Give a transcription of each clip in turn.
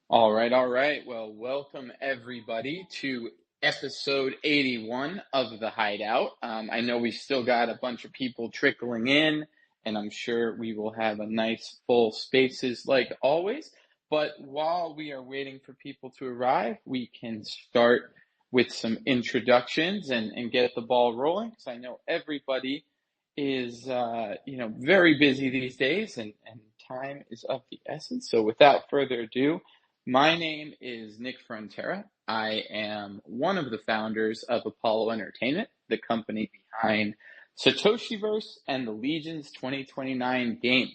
All right, all right. Well, welcome everybody to episode 81 of the Hideout. I know we still got a bunch of people trickling in, and I'm sure we will have a nice full spaces like always. But while we are waiting for people to arrive, we can start with some introductions and get the ball rolling, because I know everybody is very busy these days, and time is of the essence. So without further ado, my name is Nick Frontera. I am one of the founders of Apollo Entertainment, the company behind Satoshiverse and the Legions 2029 game.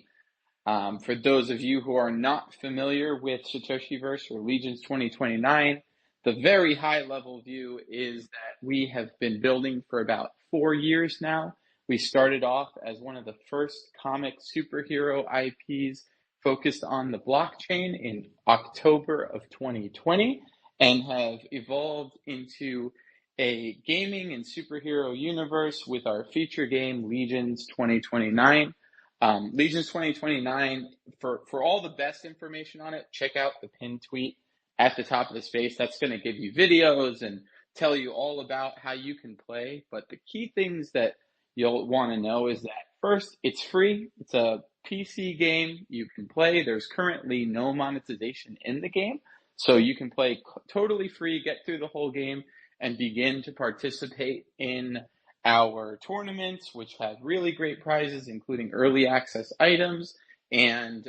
For those of you who are not familiar with Satoshiverse or Legions 2029, the very high level view is that we have been building for about 4 years now. We started off as one of the first comic superhero IPs focused on the blockchain in October of 2020 and have evolved into a gaming and superhero universe with our feature game Legions 2029. Legions 2029, for all the best information on it, check out the pinned tweet at the top of the space. That's going to give you videos and tell you all about how you can play. But the key things that you'll want to know is that first, it's free. It's a PC game you can play. There's currently no monetization in the game. So you can play totally free, get through the whole game, and begin to participate in our tournaments, which have really great prizes, including early access items and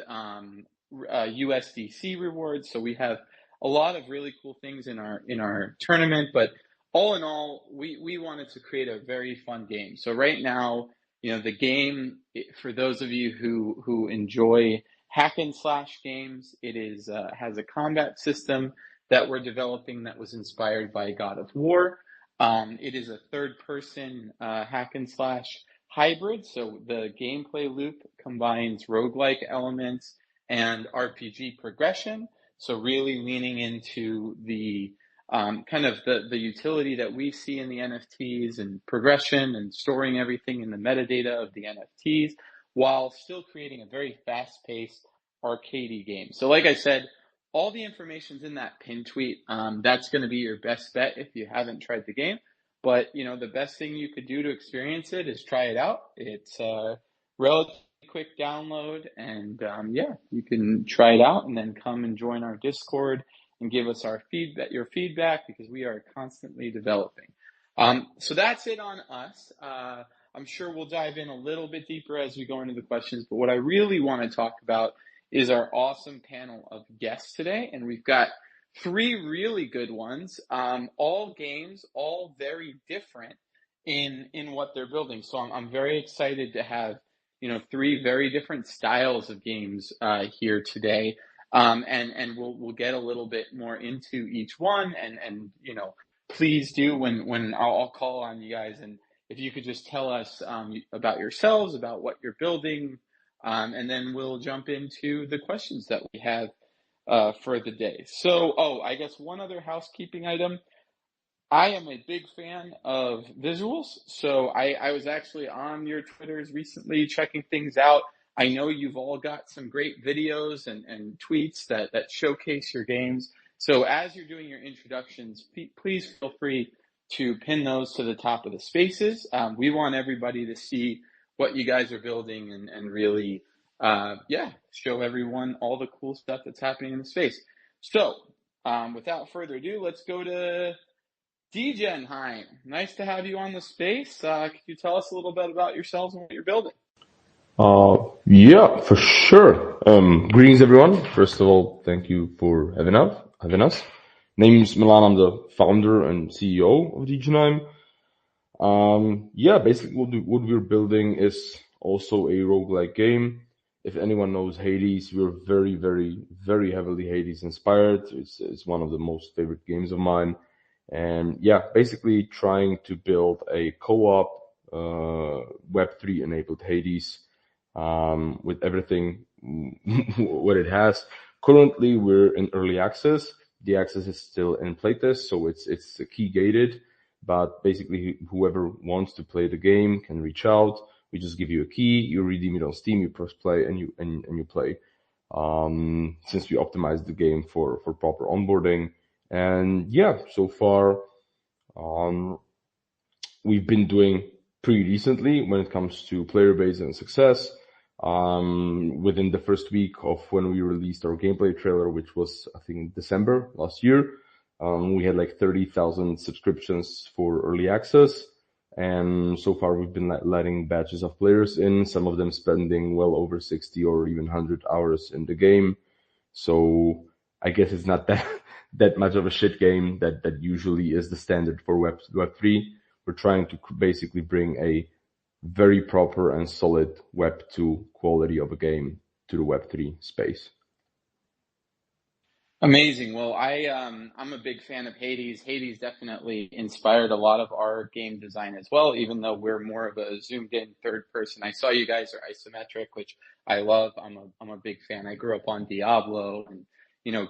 USDC rewards. So we have a lot of really cool things in our tournament. But all in all, we wanted to create a very fun game. So right now, the game, for those of you who enjoy hack and slash games, it is has a combat system that we're developing that was inspired by God of War. It is a third-person hack and slash hybrid, so the gameplay loop combines roguelike elements and RPG progression. So really leaning into the kind of the utility that we see in the NFTs and progression and storing everything in the metadata of the NFTs, while still creating a very fast-paced arcadey game. So like I said, all the information's in that pin tweet. That's going to be your best bet if you haven't tried the game. But, the best thing you could do to experience it is try it out. It's a relatively quick download, and you can try it out and then come and join our Discord and give us your feedback, because we are constantly developing. So that's it on us. I'm sure we'll dive in a little bit deeper as we go into the questions, but what I really want to talk about is our awesome panel of guests today, and we've got 3 really good ones, all games, all very different in what they're building. So I'm very excited to have 3 very different styles of games here today, and we'll get a little bit more into each one, and please do when I'll call on you guys, and if you could just tell us about yourselves, about what you're building. And then we'll jump into the questions that we have for the day. So, I guess one other housekeeping item. I am a big fan of visuals. So I was actually on your Twitters recently checking things out. I know you've all got some great videos and tweets that showcase your games. So as you're doing your introductions, please feel free to pin those to the top of the spaces. We want everybody to see what you guys are building and really, show everyone all the cool stuff that's happening in the space. So, without further ado, let's go to Degenheim. Nice to have you on the space. Could you tell us a little bit about yourselves and what you're building? Yeah, for sure. Greetings, everyone. First of all, thank you for having us. Name's Milan. I'm the founder and CEO of Degenheim. Basically what we're building is also a roguelike game. If anyone knows Hades, we're very, very, very heavily Hades inspired. It's one of the most favorite games of mine. And basically trying to build a co-op, Web3 enabled Hades, with everything what it has. Currently we're in early access. The access is still in playtest, so it's key gated. But basically, whoever wants to play the game can reach out. We just give you a key, you redeem it on Steam, you press play, and you play. since we optimized the game for proper onboarding. And yeah, so far, um, we've been doing pretty decently when it comes to player base and success. Within the first week of when we released our gameplay trailer, which was, I think, December last year, we had like 30,000 subscriptions for early access. And so far, we've been letting batches of players in, some of them spending well over 60 or even 100 hours in the game. So I guess it's not that that much of a shit game that usually is the standard for Web3. We're trying to basically bring a very proper and solid Web 2 quality of a game to the Web 3 space. Amazing. Well, I'm a big fan of Hades. Hades definitely inspired a lot of our game design as well, even though we're more of a zoomed in third person. I saw you guys are isometric, which I love. I'm a big fan. I grew up on Diablo and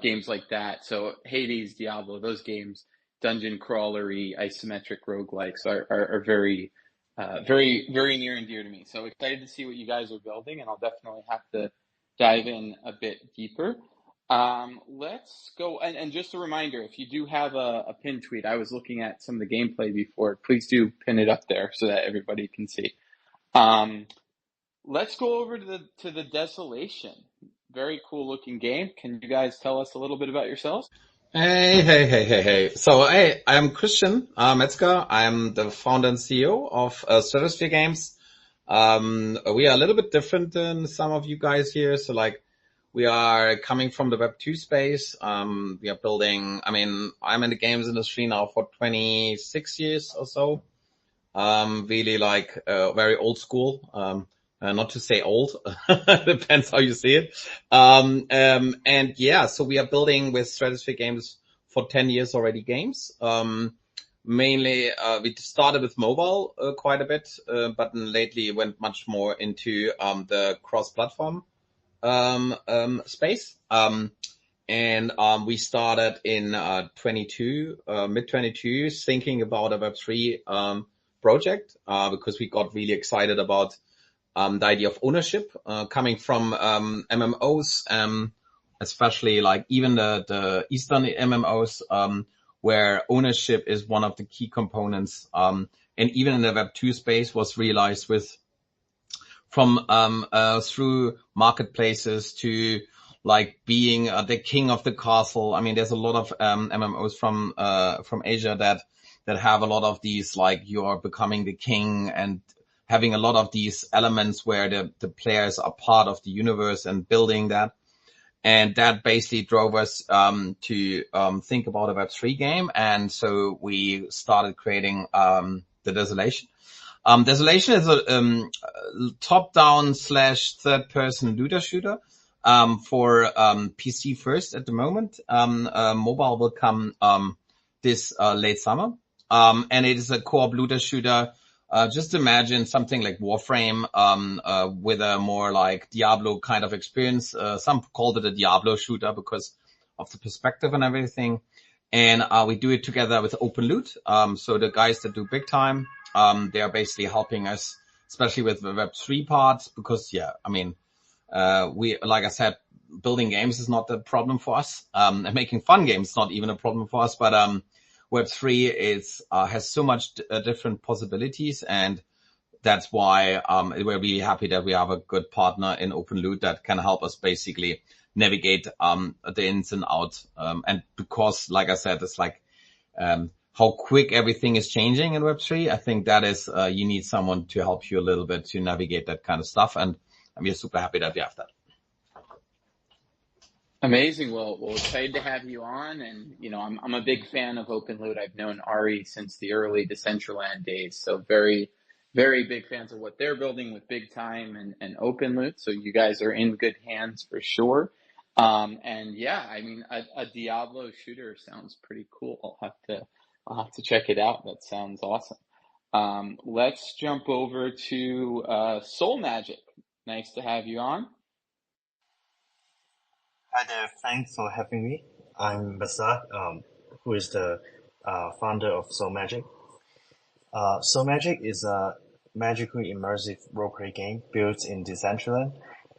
games like that. So Hades, Diablo, those games, dungeon crawlery, isometric roguelikes are very very near and dear to me. So excited to see what you guys are building, and I'll definitely have to dive in a bit deeper. Let's go. And just a reminder, if you do have a pin tweet, I was looking at some of the gameplay before, please do pin it up there so that everybody can see. Let's go over to the Desolation. Very cool looking game. Can you guys tell us a little bit about yourselves? Hey. So, hey, I'm Christian Metzger. I'm the founder and CEO of Stratosphere Games. We are a little bit different than some of you guys here. So, like, we are coming from the Web2 space. We are building, I'm in the games industry now for 26 years or so. Really like, very old school. Not to say old, depends how you see it. And yeah, so we are building with Stratosphere Games for 10 years already games. Mainly, we started with mobile, quite a bit, but then lately went much more into, the cross-platform, space. And we started in, mid 22, thinking about a Web3, project, because we got really excited about the idea of ownership, coming from MMOs, especially like even the Eastern MMOs, where ownership is one of the key components. And even in the Web2 space was realized from through marketplaces to like being the king of the castle. I mean, there's a lot of MMOs from Asia that have a lot of these, like you are becoming the king and having a lot of these elements where the players are part of the universe and building that. And that basically drove us to think about a Web3 game. And so we started creating the Desolation. Desolation is a top-down / third-person looter shooter for PC first at the moment. Mobile will come this late summer. And it is a co-op looter shooter. Just imagine something like Warframe, with a more like Diablo kind of experience. Some called it a Diablo shooter because of the perspective and everything. And, we do it together with Open Loot. So the guys that do Big Time, they are basically helping us, especially with the Web3 part, because we, like I said, building games is not the problem for us. And making fun games is not even a problem for us, but, Web3 has so much different possibilities, and that's why we're really happy that we have a good partner in OpenLoot that can help us basically navigate the ins and outs. And because, like I said, it's like how quick everything is changing in Web3. I think that is you need someone to help you a little bit to navigate that kind of stuff, and I'm super happy that we have that. Amazing. Well, excited to have you on. And, I'm a big fan of OpenLoot. I've known Ari since the early Decentraland days. So very, very big fans of what they're building with Big Time and OpenLoot. So you guys are in good hands for sure. And yeah, a Diablo shooter sounds pretty cool. I'll have to check it out. That sounds awesome. Let's jump over to, Soul Magic. Nice to have you on. Hi there, thanks for having me. I'm Basar, who is the founder of Soul Magic. Soul Magic is a magically immersive roleplay game built in Decentraland.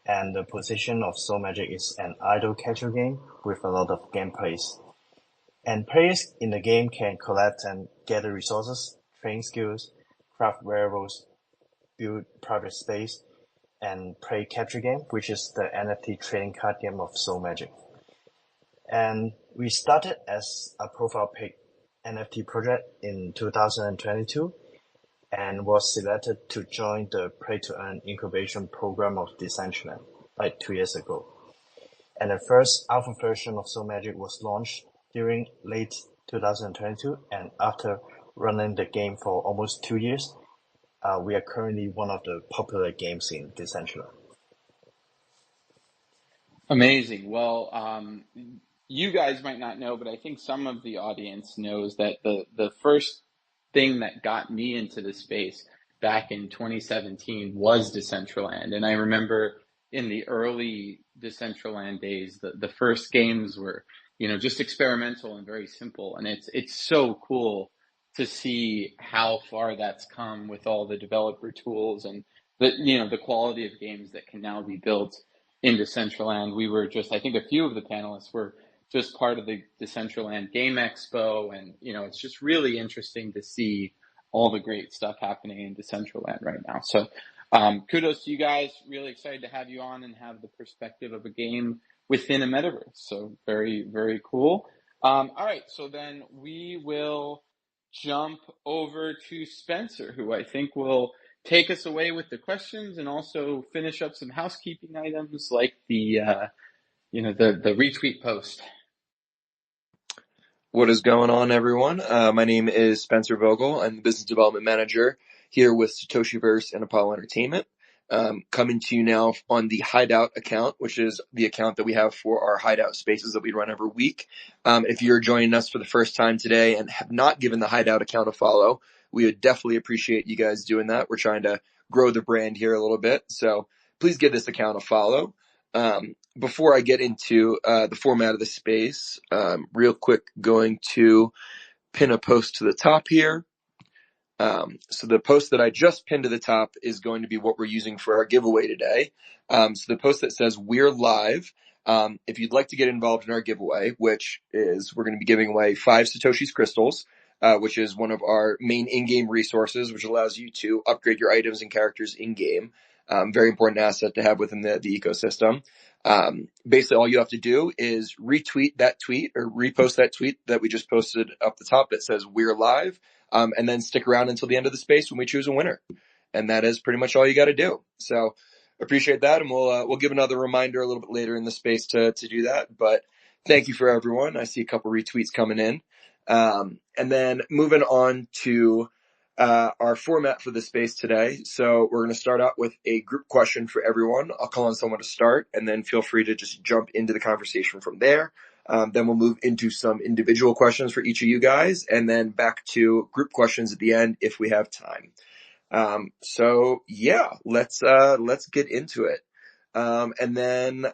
And the position of Soul Magic is an idle casual game with a lot of gameplays. And players in the game can collect and gather resources, train skills, craft wearables, build private space, and play capture game, which is the NFT trading card game of Soul Magic. And we started as a profile pic NFT project in 2022 and was selected to join the Play to Earn incubation program of Decentraland like 2 years ago. And the first alpha version of Soul Magic was launched during late 2022, and after running the game for almost 2 years, we are currently one of the popular games in Decentraland. Amazing. Well, you guys might not know, but I think some of the audience knows that the first thing that got me into the space back in 2017 was Decentraland. And I remember in the early Decentraland days, the first games were, just experimental and very simple. And it's so cool to see how far that's come with all the developer tools and the quality of games that can now be built in Decentraland. We were I think a few of the panelists were just part of the Decentraland Game Expo, and it's just really interesting to see all the great stuff happening in Decentraland right now. So kudos to you guys. Really excited to have you on and have the perspective of a game within a metaverse. So very, very cool. All right, so then we will jump over to Spencer, who I think will take us away with the questions and also finish up some housekeeping items like the retweet post. What is going on, everyone? My name is Spencer Vogel. I'm the business development manager here with Satoshiverse and Apollo Entertainment. Coming to you now on the Hideout account, which is the account that we have for our Hideout spaces that we run every week. If you're joining us for the first time today and have not given the Hideout account a follow, we would definitely appreciate you guys doing that. We're trying to grow the brand here a little bit, so please give this account a follow. Before I get into the format of the space, real quick, going to pin a post to the top here. So the post that I just pinned to the top is going to be what we're using for our giveaway today. So the post that says "We're live." If you'd like to get involved in our giveaway, which is we're going to be giving away 5 Satoshi's crystals, which is one of our main in-game resources, which allows you to upgrade your items and characters in-game. Very important asset to have within the ecosystem. Basically all you have to do is retweet that tweet or repost that tweet that we just posted up the top that says "We're live," and then stick around until the end of the space when we choose a winner. And that is pretty much all you got to do. So appreciate that. And we'll give another reminder a little bit later in the space to do that. But thank you for everyone. I see a couple retweets coming in. And then moving on to our format for the space today. So we're going to start out with a group question for everyone. I'll call on someone to start, and then feel free to just jump into the conversation from there. Then we'll move into some individual questions for each of you guys, and then back to group questions at the end if we have time. So yeah, let's get into it. And then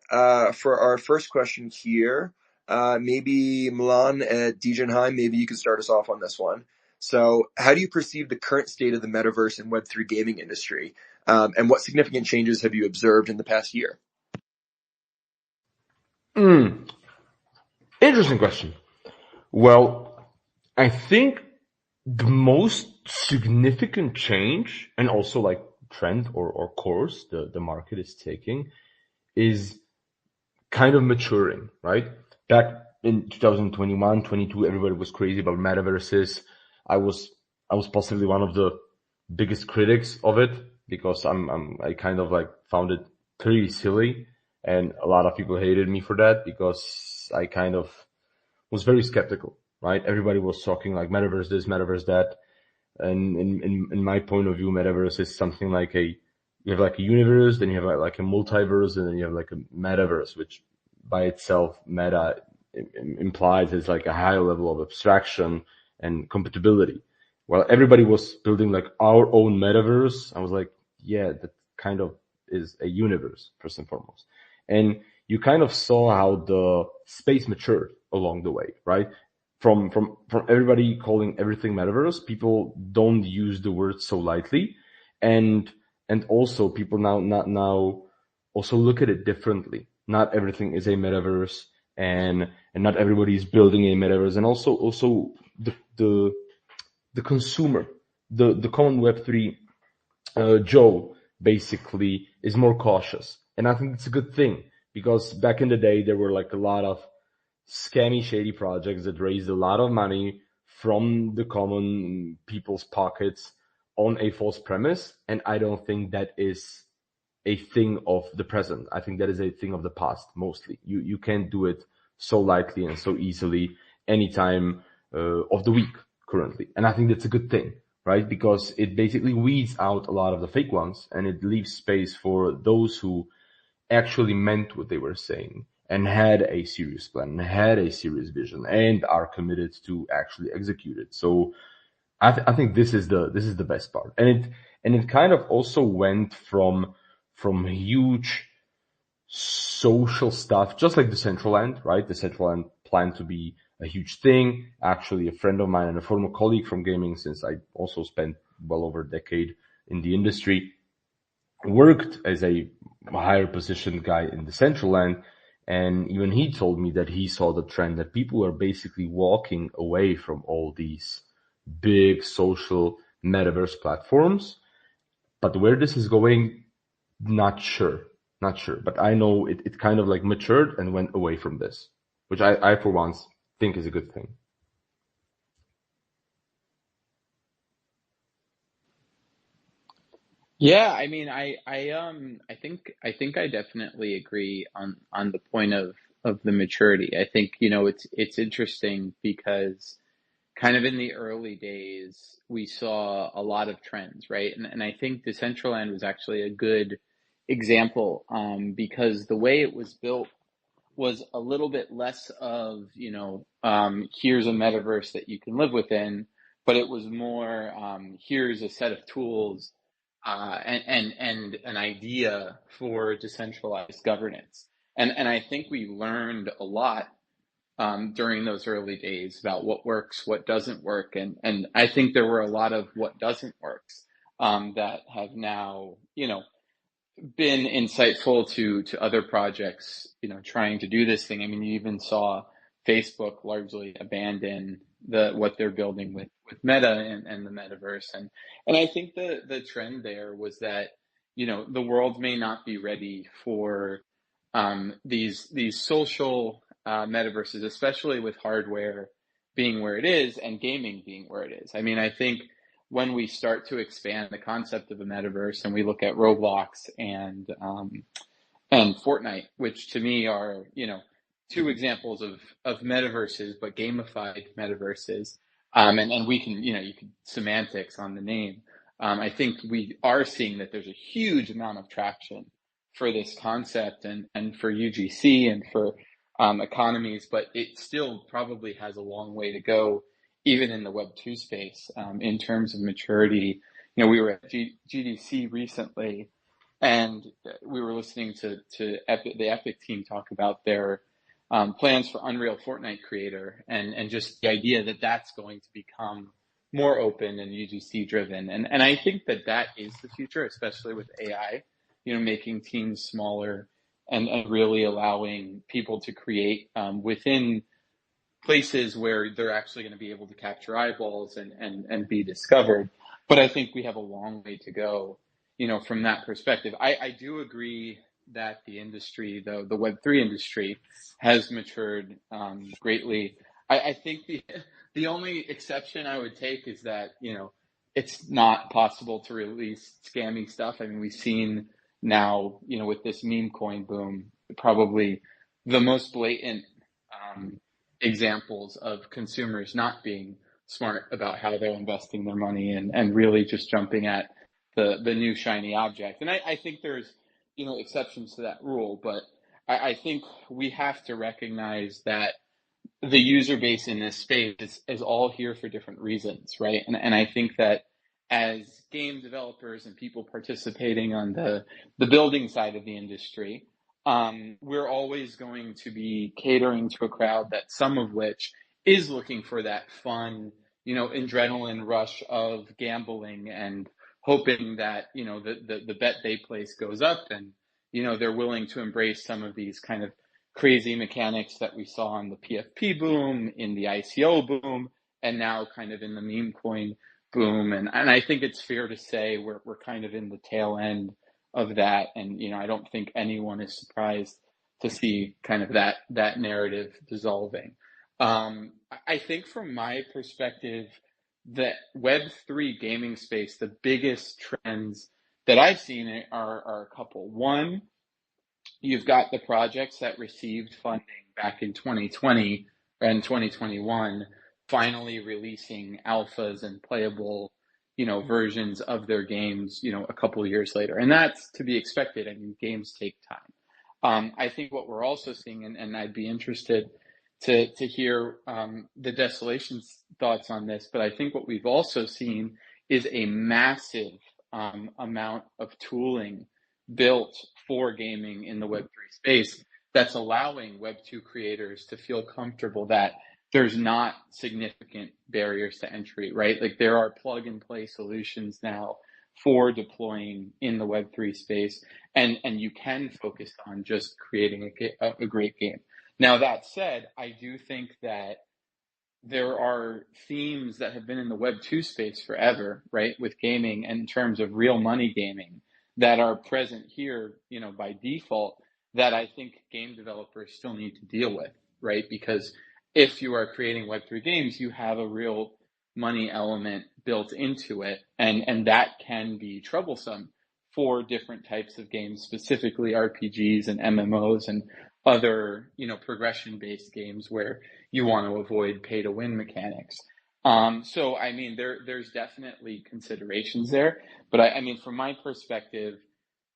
for our first question here, maybe Milan at Digenheim, maybe you could start us off on this one. So how do you perceive the current state of the metaverse and Web3 gaming industry? And what significant changes have you observed in the past year? Interesting question. Well, I think the most significant change and also like trend or course the market is taking is kind of maturing, right? Back in 2021, 22, everybody was crazy about metaverses. I was possibly one of the biggest critics of it because I kind of like found it pretty silly, and a lot of people hated me for that because I kind of was very skeptical, right? Everybody was talking like metaverse this, metaverse that. And in my point of view, metaverse is something like you have like a universe, then you have like a multiverse, and then you have like a metaverse, which by itself, meta implies is like a higher level of abstraction and compatibility. While everybody was building like our own metaverse, I was like, yeah, that kind of is a universe first and foremost. And you kind of saw how the space matured along the way, right? From everybody calling everything metaverse, people don't use the word so lightly, and also people now also look at it differently. Not everything is a metaverse, and not everybody is building a metaverse, and also the consumer, the common Web3 Joe basically is more cautious, and I think it's a good thing, because back in the day there were like a lot of scammy, shady projects that raised a lot of money from the common people's pockets on a false premise, and I don't think that is a thing of the present. I think that is a thing of the past mostly. You can't do it so lightly and so easily anytime of the week currently, and I think that's a good thing, right? Because it basically weeds out a lot of the fake ones, and it leaves space for those who actually meant what they were saying and had a serious plan, and had a serious vision, and are committed to actually execute it. So I think this is the best part, and it kind of also went from huge social stuff, just like Decentraland, right? Decentraland planned to be a huge thing. Actually, a friend of mine and a former colleague from gaming, since I also spent well over a decade in the industry, worked as a higher positioned guy in Decentraland. And even he told me that he saw the trend that people are basically walking away from all these big social metaverse platforms. But where this is going, not sure. But I know it kind of like matured and went away from this, which I for once think is a good thing. Yeah, I mean, I think I definitely agree on the point of the maturity. I think, it's interesting because kind of in the early days, we saw a lot of trends, right? And I think Decentraland was actually a good example, because the way it was built was a little bit less of, here's a metaverse that you can live within, but it was more, here's a set of tools, and an idea for decentralized governance. And I think we learned a lot, during those early days about what works, what doesn't work. And I think there were a lot of what doesn't works, that have now, been insightful to other projects, trying to do this thing. I mean, you even saw Facebook largely abandon what they're building with Meta and the metaverse. And I think the trend there was that, the world may not be ready for, these social, metaverses, especially with hardware being where it is and gaming being where it is. I mean, I think when we start to expand the concept of a metaverse and we look at Roblox and Fortnite, which to me are, two examples of metaverses, but gamified metaverses. And we can, you can semantics on the name. I think we are seeing that there's a huge amount of traction for this concept and for UGC and for, economies, but it still probably has a long way to go, even in the Web2 space, in terms of maturity. We were at GDC recently, and we were listening to the Epic team talk about their, plans for Unreal Fortnite Creator, and just the idea that that's going to become more open and UGC driven. And I think that is the future, especially with AI, making teams smaller and really allowing people to create, within places where they're actually going to be able to capture eyeballs and be discovered. But I think we have a long way to go, from that perspective. I do agree that the industry, the Web3 industry, has matured, greatly. I think the only exception I would take is that, it's not possible to release scammy stuff. I mean, we've seen now, with this meme coin boom, probably the most blatant, examples of consumers not being smart about how they're investing their money and really just jumping at the new shiny object. And I think there's, exceptions to that rule, but I think we have to recognize that the user base in this space is all here for different reasons, right? And I think that as game developers and people participating on the building side of the industry, we're always going to be catering to a crowd that some of which is looking for that fun, adrenaline rush of gambling and hoping that, the bet they place goes up and, they're willing to embrace some of these kind of crazy mechanics that we saw in the PFP boom, in the ICO boom, and now kind of in the meme coin boom. And I think it's fair to say we're kind of in the tail end of that. And, I don't think anyone is surprised to see kind of that narrative dissolving. I think from my perspective, the Web3 gaming space, the biggest trends that I've seen are a couple. One, you've got the projects that received funding back in 2020 and 2021 finally releasing alphas and playable, versions of their games, a couple of years later. And that's to be expected. I mean, games take time. I think what we're also seeing, and I'd be interested to hear the Desolation's thoughts on this, but I think what we've also seen is a massive amount of tooling built for gaming in the Web3 space that's allowing Web2 creators to feel comfortable that there's not significant barriers to entry, right? Like there are plug and play solutions now for deploying in the Web3 space, and you can focus on just creating a great game. Now, that said, I do think that there are themes that have been in the Web2 space forever, right, with gaming and in terms of real money gaming that are present here, by default, that I think game developers still need to deal with, right? Because if you are creating Web3 games, you have a real money element built into it, and that can be troublesome for different types of games, specifically RPGs and MMOs and other, progression-based games where you want to avoid pay-to-win mechanics. So, I mean, there's definitely considerations there, but I mean, from my perspective,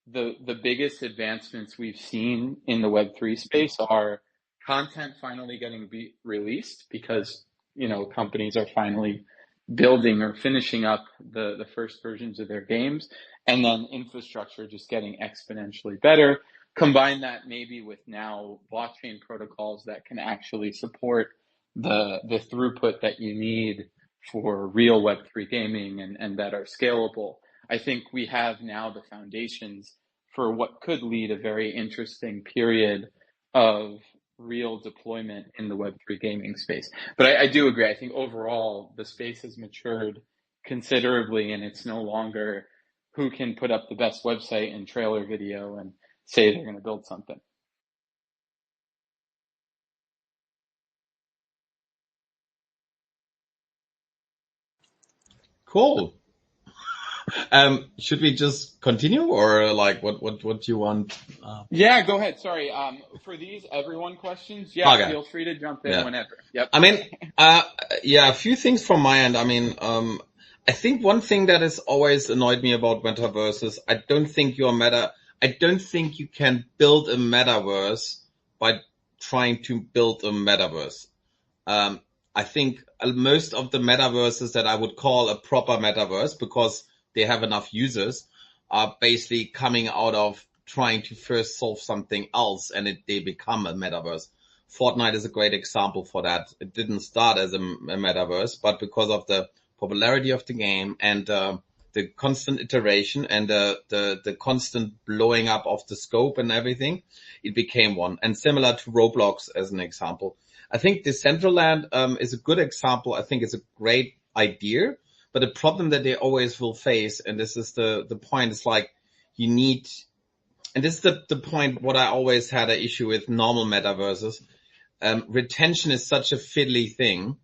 the biggest advancements we've seen in the Web3 space are content finally getting released because, companies are finally building or finishing up the first versions of their games, and then infrastructure just getting exponentially better. Combine that maybe with now blockchain protocols that can actually support the throughput that you need for real Web3 gaming and that are scalable. I think we have now the foundations for what could lead a very interesting period of real deployment in the Web3 gaming space. But I do agree. I think overall the space has matured considerably, and it's no longer who can put up the best website and trailer video and say they're going to build something. Cool. Should we just continue, or like what do you want? Yeah, go ahead. Sorry. For these everyone questions, Okay. Feel free to jump in whenever. Yep. I mean, a few things from my end. I mean, I think one thing that has always annoyed me about metaverses, I don't think you can build a metaverse by trying to build a metaverse. I think most of the metaverses that I would call a proper metaverse, because they have enough users, are basically coming out of trying to first solve something else, and they become a metaverse. Fortnite is a great example for that. It didn't start as a metaverse, but because of the popularity of the game and the constant iteration and the constant blowing up of the scope and everything, it became one. And similar to Roblox as an example. I think Decentraland is a good example. I think it's a great idea, but the problem that they always will face, and this is the point, is like you need, and this is the point what I always had an issue with normal metaverses. Retention is such a fiddly thing.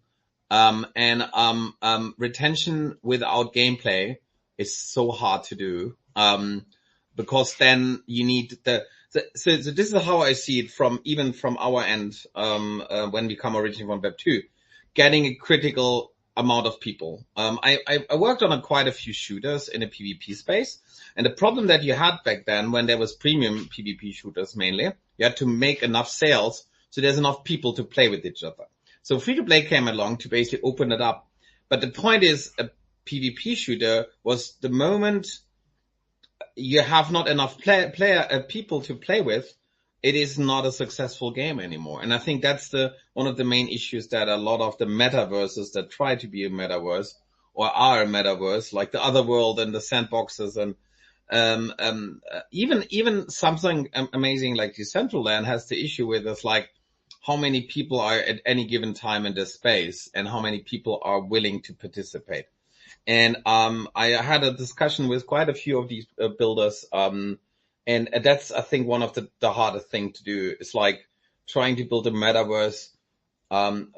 Retention without gameplay is so hard to do. Because then you need so this is how I see it even from our end, when we come originally from Web2, getting a critical amount of people. I worked on quite a few shooters in the PvP space, and the problem that you had back then when there was premium PvP shooters mainly, you had to make enough sales so there's enough people to play with each other. So free-to-play came along to basically open it up. But the point is, a PvP shooter was the moment you have not enough people to play with, it is not a successful game anymore. And I think that's one of the main issues that a lot of the metaverses that try to be a metaverse or are a metaverse, like the Otherworld and the sandboxes and Even something amazing like Decentraland has the issue with is like how many people are at any given time in this space and how many people are willing to participate. And I had a discussion with quite a few of these builders, and that's, I think, one of the hardest thing to do. Is like trying to build a metaverse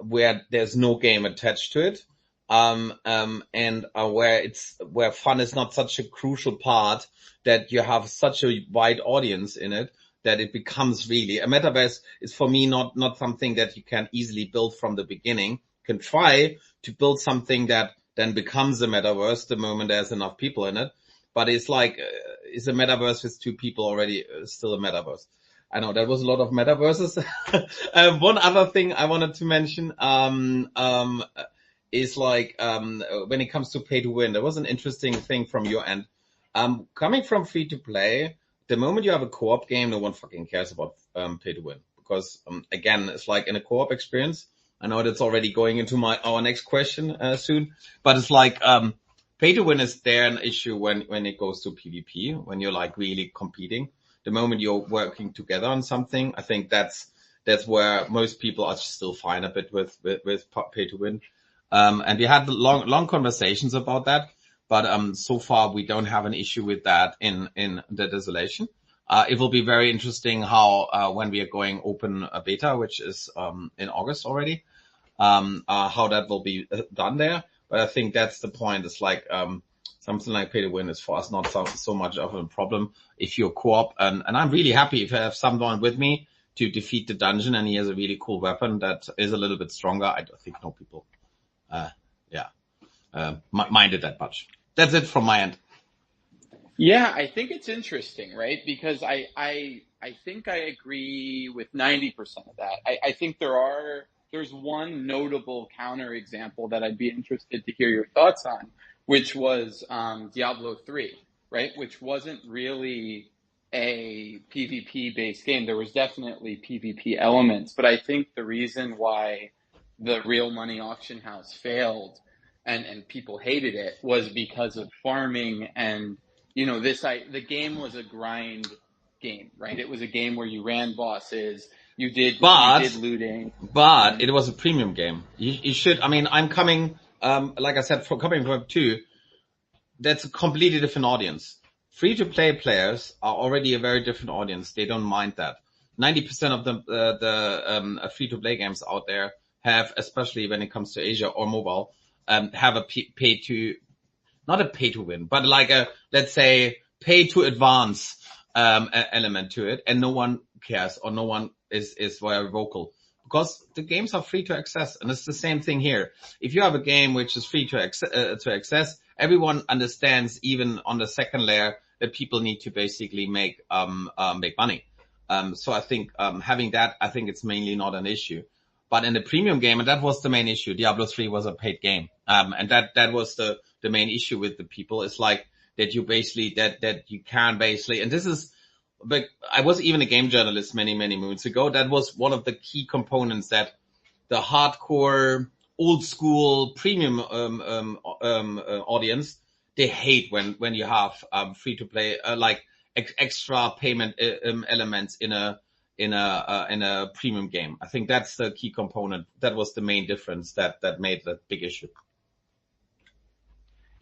where there's no game attached to it, and where fun is not such a crucial part, that you have such a wide audience in it that it becomes really a metaverse. Is for me not something that you can easily build from the beginning. You can try to build something that then becomes a metaverse the moment there's enough people in it, but it's like is a metaverse with two people already still a metaverse? I know that was a lot of metaverses. One other thing I wanted to mention is like when it comes to pay to win, there was an interesting thing from your end. Coming from free to play, the moment you have a co-op game, no one fucking cares about pay to win, because again, it's like in a co-op experience. I know that's already going into our next question soon, but it's like pay to win is there an issue when it goes to PvP, when you're like really competing. The moment you're working together on something, I think that's where most people are still fine a bit with pay to win. And we had long conversations about that, but so far we don't have an issue with that in the Desolation. It will be very interesting how when we are going open beta, which is in August already, how that will be done there. But I think that's the point. It's like something like pay to win is for us not so much of a problem if you're co-op. And I'm really happy if I have someone with me to defeat the dungeon and he has a really cool weapon that is a little bit stronger. I don't think no people minded that much. That's it from my end. Yeah, I think it's interesting, right? Because I think I agree with 90% of that. I think there's one notable counterexample that I'd be interested to hear your thoughts on, which was Diablo 3, right? Which wasn't really a PvP based game. There was definitely PvP elements, but I think the reason why the real money auction house failed and people hated it was because of farming and the game was a grind game, right? It was a game where you ran bosses, you did looting. But it was a premium game. You should, I mean, I'm coming, like I said, coming from 2, that's a completely different audience. Free to play players are already a very different audience. They don't mind that. 90% of the free to play games out there have, especially when it comes to Asia or mobile, have a not a pay to win, but like let's say pay to advance element to it, and no one cares or no one is very vocal because the games are free to access. And it's the same thing here. If you have a game which is free to access, everyone understands, even on the second layer, that people need to basically make money. So I think having that, I think it's mainly not an issue. But in the premium game, and that was the main issue, Diablo 3 was a paid game. And that was the main issue with the people. It's like that you basically, that you can basically, and this is, but I was even a game journalist many moons ago. That was one of the key components that the hardcore, old school premium audience, they hate when you have free to play like extra payment elements in a premium game. I think that's the key component. That was the main difference that made the big issue.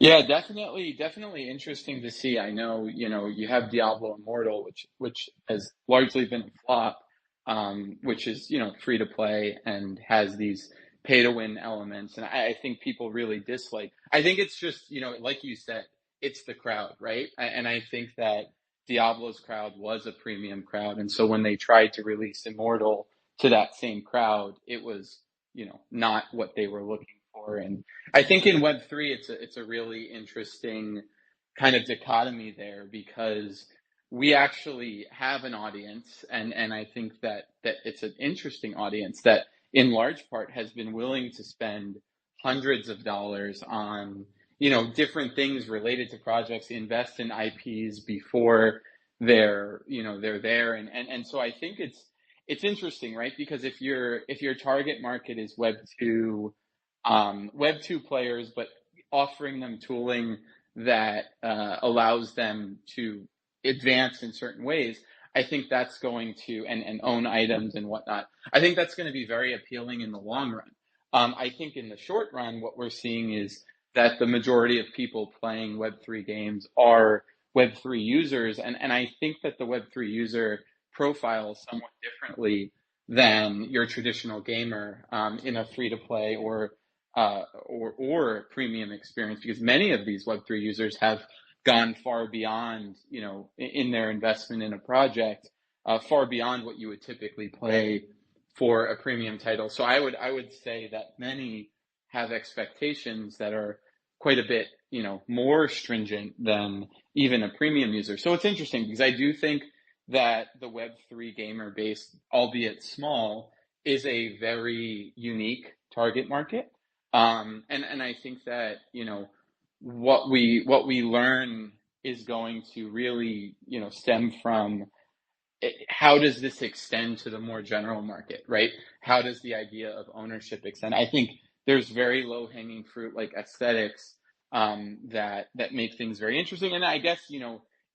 Yeah, definitely interesting to see. I know, you have Diablo Immortal, which has largely been a flop, which is, free to play and has these pay to win elements. And I think people really dislike. I think it's just, like you said, it's the crowd, right? And I think that Diablo's crowd was a premium crowd. And so when they tried to release Immortal to that same crowd, it was, not what they were looking for. And I think in Web3, it's a really interesting kind of dichotomy there, because we actually have an audience, and I think that it's an interesting audience that in large part has been willing to spend hundreds of dollars on, different things related to projects, invest in IPs before they're there. And so I think it's interesting, right? Because if your target market is Web2 players, but offering them tooling that allows them to advance in certain ways, I think that's going to, and own items and whatnot, I think that's going to be very appealing in the long run. I think in the short run, what we're seeing is that the majority of people playing Web3 games are Web3 users. And I think that the Web3 user profiles somewhat differently than your traditional gamer in a free-to-play or premium experience, because many of these Web3 users have gone far beyond, in their investment in a project, far beyond what you would typically play for a premium title. So I would say that many have expectations that are quite a bit, more stringent than even a premium user. So it's interesting because I do think that the Web3 gamer base, albeit small, is a very unique target market. And I think that, what we learn is going to really, stem from how does this extend to the more general market, right? How does the idea of ownership extend? I think there's very low hanging fruit like aesthetics that make things very interesting. And I guess,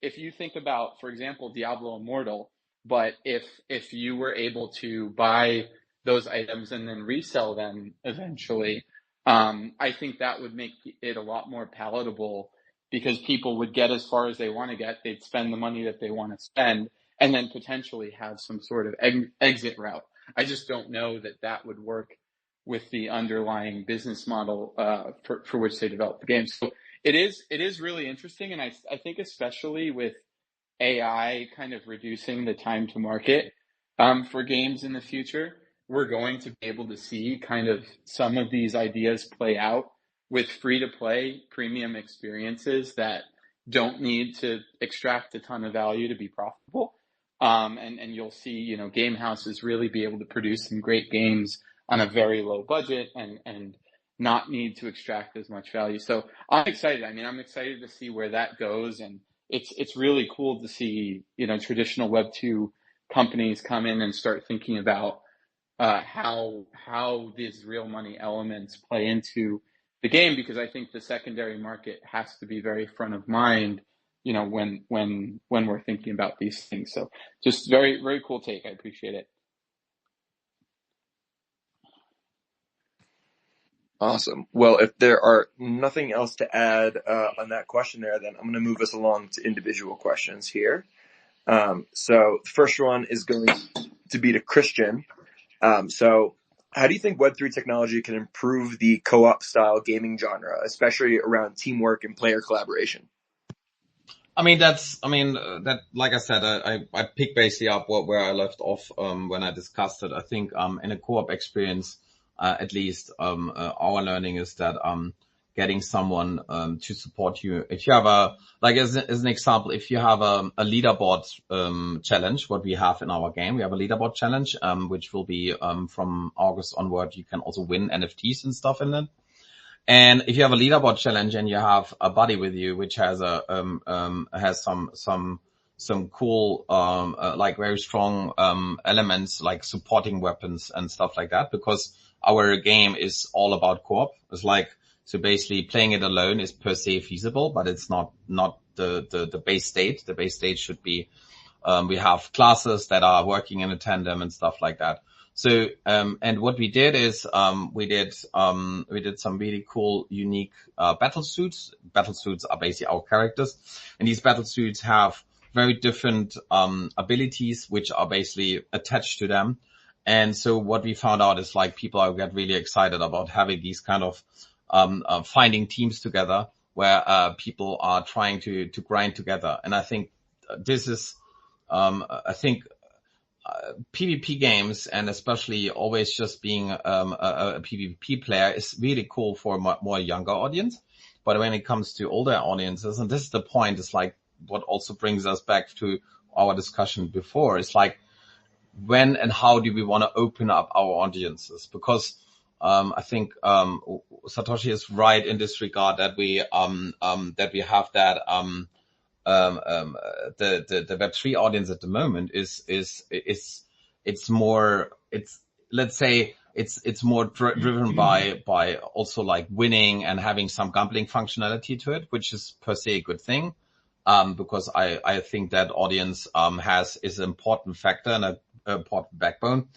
if you think about, for example, Diablo Immortal, but if you were able to buy those items and then resell them eventually, I think that would make it a lot more palatable because people would get as far as they want to get. They'd spend the money that they want to spend and then potentially have some sort of exit route. I just don't know that would work with the underlying business model for which they develop the game. So it is really interesting, and I think especially with AI kind of reducing the time to market for games in the future, we're going to be able to see kind of some of these ideas play out with free-to-play premium experiences that don't need to extract a ton of value to be profitable. And you'll see, game houses really be able to produce some great games on a very low budget and not need to extract as much value. So I'm excited. I mean, I'm excited to see where that goes. And it's really cool to see, traditional Web2 companies come in and start thinking about how these real money elements play into the game, because I think the secondary market has to be very front of mind, when we're thinking about these things. So just very, very cool take. I appreciate it. Awesome. Well, if there are nothing else to add on that question there, then I'm going to move us along to individual questions here. So the first one is going to be to Christian. So how do you think Web3 technology can improve the co-op style gaming genre, especially around teamwork and player collaboration? That, like I said, I pick basically up where I left off, when I discussed it. I think, in a co-op experience, at least, our learning is that, getting someone, to support you. If you have as an example, if you have a leaderboard, challenge, what we have in our game, we have a leaderboard challenge, which will be, from August onward. You can also win NFTs and stuff in it. And if you have a leaderboard challenge and you have a buddy with you, which has some cool, like very strong, elements like supporting weapons and stuff like that, because our game is all about co-op. It's like, so basically playing it alone is per se feasible, but it's not the base state. The base state should be, we have classes that are working in a tandem and stuff like that. So, and what we did is, we did some really cool, unique, battle suits. Battle suits are basically our characters. And these battle suits have very different, abilities, which are basically attached to them. And so what we found out is like people get really excited about having these kind of, finding teams together where, people are trying to grind together. And I think this is, PvP games, and especially always just being a PvP player, is really cool for a more younger audience. But when it comes to older audiences, and this is the point, is like what also brings us back to our discussion before, it's like when and how do we want to open up our audiences? Because I think Satoshi is right in this regard that we have that the Web3 audience at the moment is let's say it's more driven by also like winning and having some gambling functionality to it, which is per se a good thing. Because I think that audience, is an important factor and an important backbone.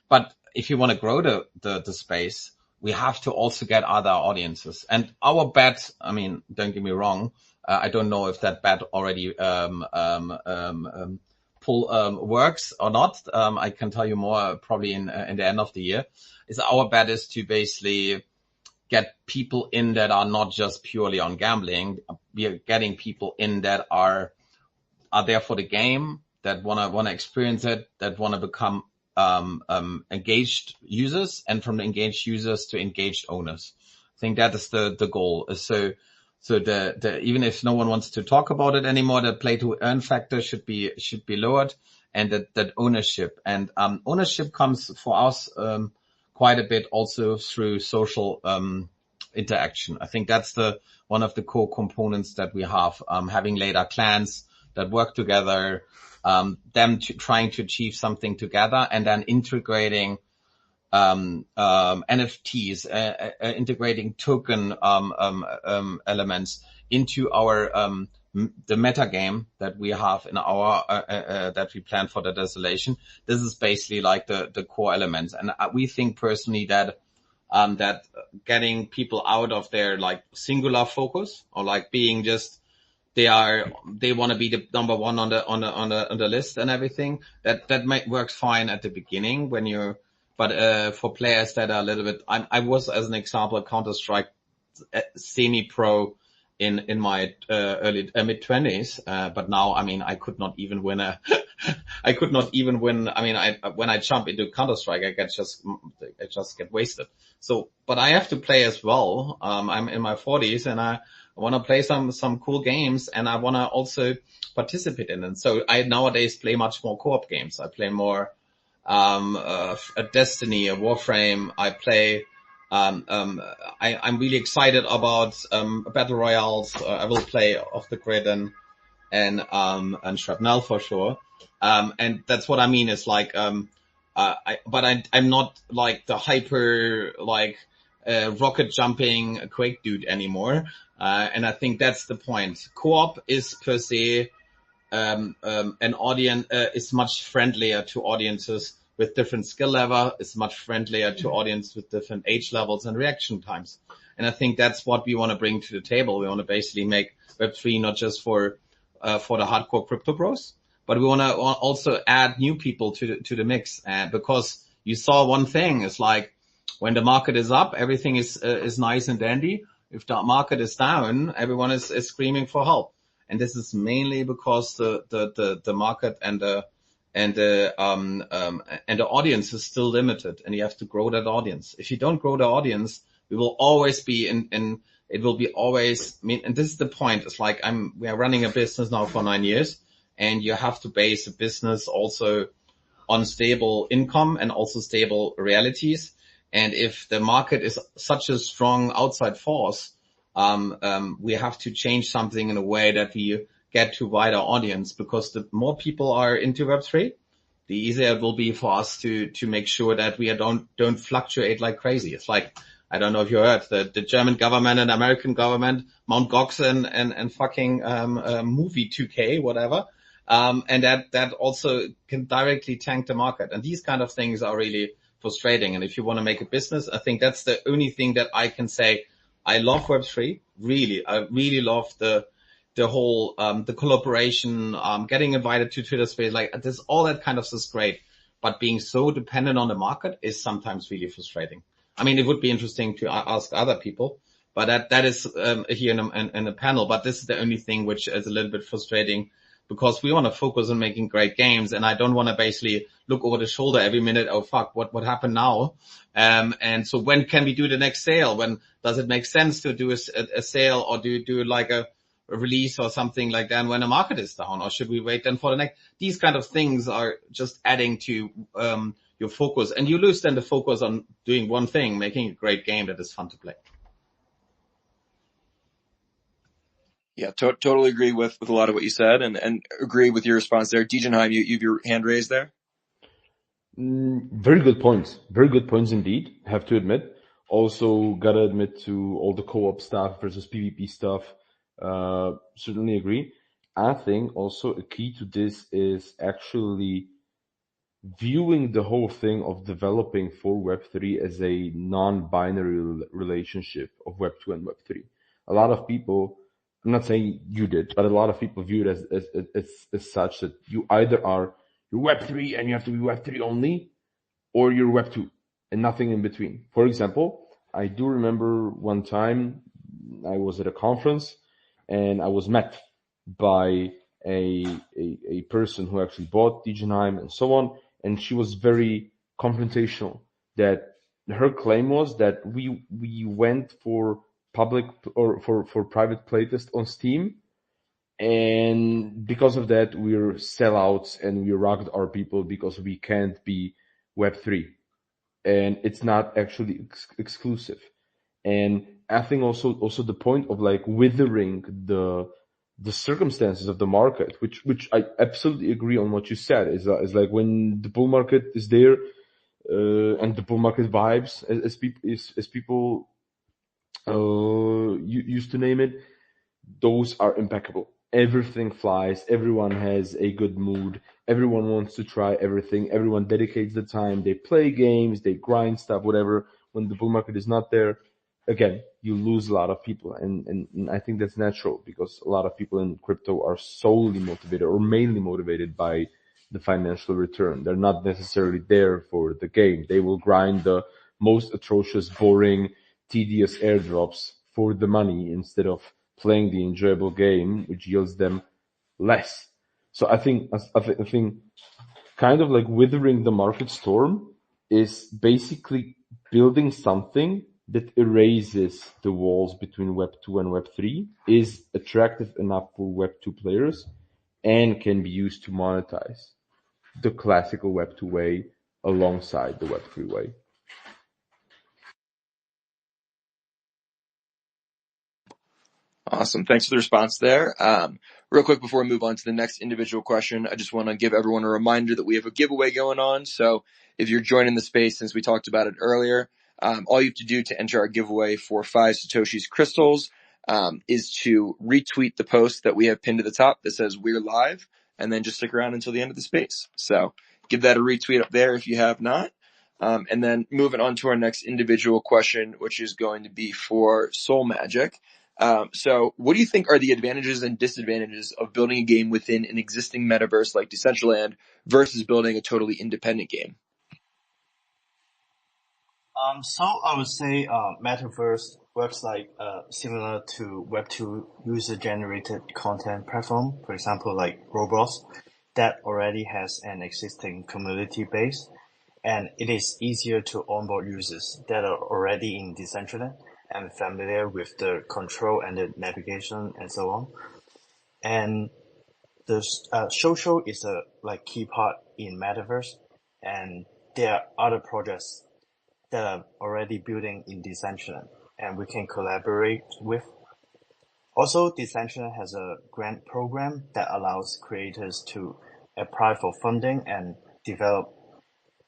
But if you want to grow the space, we have to also get other audiences. And our bet, I mean, don't get me wrong, I don't know if that bet already works or not. I can tell you more probably in the end of the year. Our bet is to basically get people in that are not just purely on gambling. We are getting people in that are there for the game, that wanna experience it, that wanna become engaged users, and from the engaged users to engaged owners. I think that is the goal. So the even if no one wants to talk about it anymore, the play to earn factor should be lowered, and that ownership comes for us quite a bit also through social interaction. I think that's one of the core components that we have, having later clans that work together, trying to achieve something together, and then integrating NFTs, integrating token elements into our the meta game that we have in our that we plan for the Desolation. This is basically like the core elements, and we think personally that that getting people out of their like singular focus, or like being just they want to be the number one on the list and everything, that might work fine at the beginning when you're, but for players that are a little bit, I was, as an example, a Counter-Strike semi-pro in my early mid-20s, but now, I mean, I could not even win I mean, when I jump into Counter-Strike, I just get wasted. So, but I have to play as well. I'm in my 40s, and I want to play some cool games, and I want to also participate in it. So I nowadays play much more co-op games. I play more a Destiny, a Warframe. I play I'm really excited about battle royales. I will play Off the Grid and Shrapnel for sure. And that's what I mean is like I'm not like the hyper like rocket jumping Quake dude anymore. And I think that's the point. Co-op is per se an audience is much friendlier to audiences with different skill level, is much friendlier to audience with different age levels and reaction times. And I think that's what we want to bring to the table. We want to basically make Web3 not just for the hardcore crypto bros, but we want to also add new people to the mix. Because you saw one thing, it's like when the market is up, everything is nice and dandy. If the market is down, everyone is screaming for help. And this is mainly because the market and the audience is still limited, and you have to grow that audience. If you don't grow the audience, we will always be it will be always, I mean, and this is the point. It's like we are running a business now for 9 years, and you have to base a business also on stable income and also stable realities. And if the market is such a strong outside force, we have to change something in a way that we get to wider audience, because the more people are into Web3, the easier it will be for us to make sure that we don't fluctuate like crazy. It's like, I don't know if you heard the German government and American government, Mount Gox and fucking, movie 2K, whatever. And that also can directly tank the market. And these kind of things are really frustrating. And if you want to make a business, I think that's the only thing that I can say. I love Web3, really. I really love the whole, the collaboration, getting invited to Twitter space, like this, all that kind of stuff is great. But being so dependent on the market is sometimes really frustrating. I mean, it would be interesting to ask other people, but that is, here in a panel, but this is the only thing which is a little bit frustrating, because we want to focus on making great games, and I don't want to basically look over the shoulder every minute. Oh fuck, what happened now? And so when can we do the next sale? When does it make sense to do a sale, or do like a release or something like that when the market is down, or should we wait then for the next? These kind of things are just adding to your focus, and you lose then the focus on doing one thing, making a great game that is fun to play. Yeah, totally agree with a lot of what you said, and agree with your response there. Degenheim, you have your hand raised there. Very good points. Very good points indeed, have to admit. Also, gotta admit to all the co-op stuff versus PvP stuff. Certainly agree. I think also a key to this is actually viewing the whole thing of developing for Web3 as a non-binary relationship of Web2 and Web3. A lot of people, I'm not saying you did, but a lot of people view it as such that you either are you're Web3 and you have to be Web3 only, or you're Web2 and nothing in between. For example, I do remember one time I was at a conference and I was met by a person who actually bought Degenheim and so on, and she was very confrontational. That her claim was that we went for public or for private playtest on Steam, and because of that we're sellouts and we rocked our people because we can't be Web3, and it's not actually exclusive. And I think also the point of like withering the circumstances of the market, which I absolutely agree on what you said, is like when the bull market is there, and the bull market vibes, as people used to name it, those are impeccable. Everything flies. Everyone has a good mood. Everyone wants to try everything. Everyone dedicates the time. They play games. They grind stuff, whatever. When the bull market is not there, again, you lose a lot of people. And I think that's natural because a lot of people in crypto are solely motivated or mainly motivated by the financial return. They're not necessarily there for the game. They will grind the most atrocious, boring, tedious airdrops for the money instead of playing the enjoyable game, which yields them less. So I think kind of like withering the market storm is basically building something that erases the walls between Web 2 and Web 3, is attractive enough for Web 2 players, and can be used to monetize the classical Web 2 way alongside the Web 3 way. Awesome. Thanks for the response there. Real quick before we move on to the next individual question, I just want to give everyone a reminder that we have a giveaway going on. So if you're joining the space, since we talked about it earlier, all you have to do to enter our giveaway for 5 Satoshi's crystals is to retweet the post that we have pinned to the top that says "We're live," and then just stick around until the end of the space. So give that a retweet up there if you have not. And then moving on to our next individual question, which is going to be for Soul Magic. So what do you think are the advantages and disadvantages of building a game within an existing metaverse like Decentraland versus building a totally independent game? So I would say Metaverse works like similar to Web2 user-generated content platform, for example, like Roblox, that already has an existing community base, and it is easier to onboard users that are already in Decentraland and familiar with the control and the navigation and so on. And the social is a like key part in Metaverse, and there are other projects that are already building in Decentraland and we can collaborate with. Also, Decentraland has a grant program that allows creators to apply for funding and develop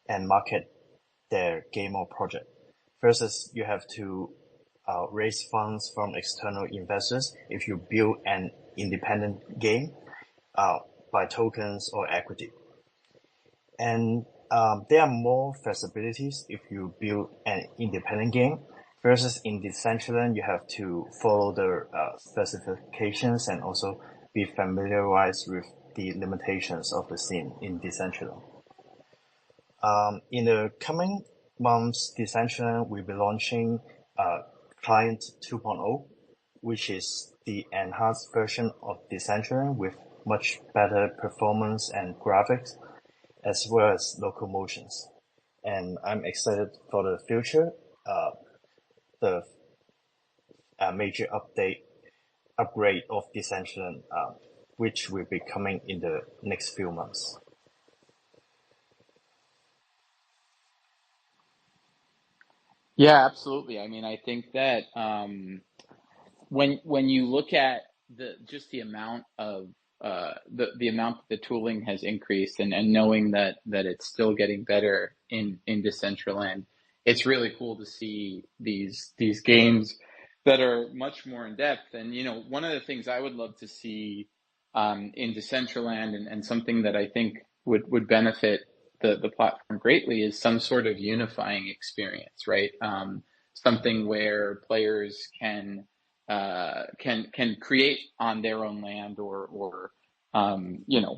and market their game or project. Versus you have to raise funds from external investors if you build an independent game by tokens or equity. And there are more flexibilities if you build an independent game versus in Decentraland you have to follow the specifications and also be familiarized with the limitations of the scene in Decentraland. In the coming months, Decentraland will be launching Client 2.0, which is the enhanced version of Decentraland with much better performance and graphics, as well as locomotions. And I'm excited for the future. The major upgrade of Decentraland, which will be coming in the next few months. Yeah, absolutely. I mean, I think that when you look at the amount of the amount that the tooling has increased, and knowing that it's still getting better in Decentraland, it's really cool to see these games that are much more in depth. And one of the things I would love to see in Decentraland, and something that I think would benefit the platform greatly, is some sort of unifying experience, right? Something where players can create on their own land, or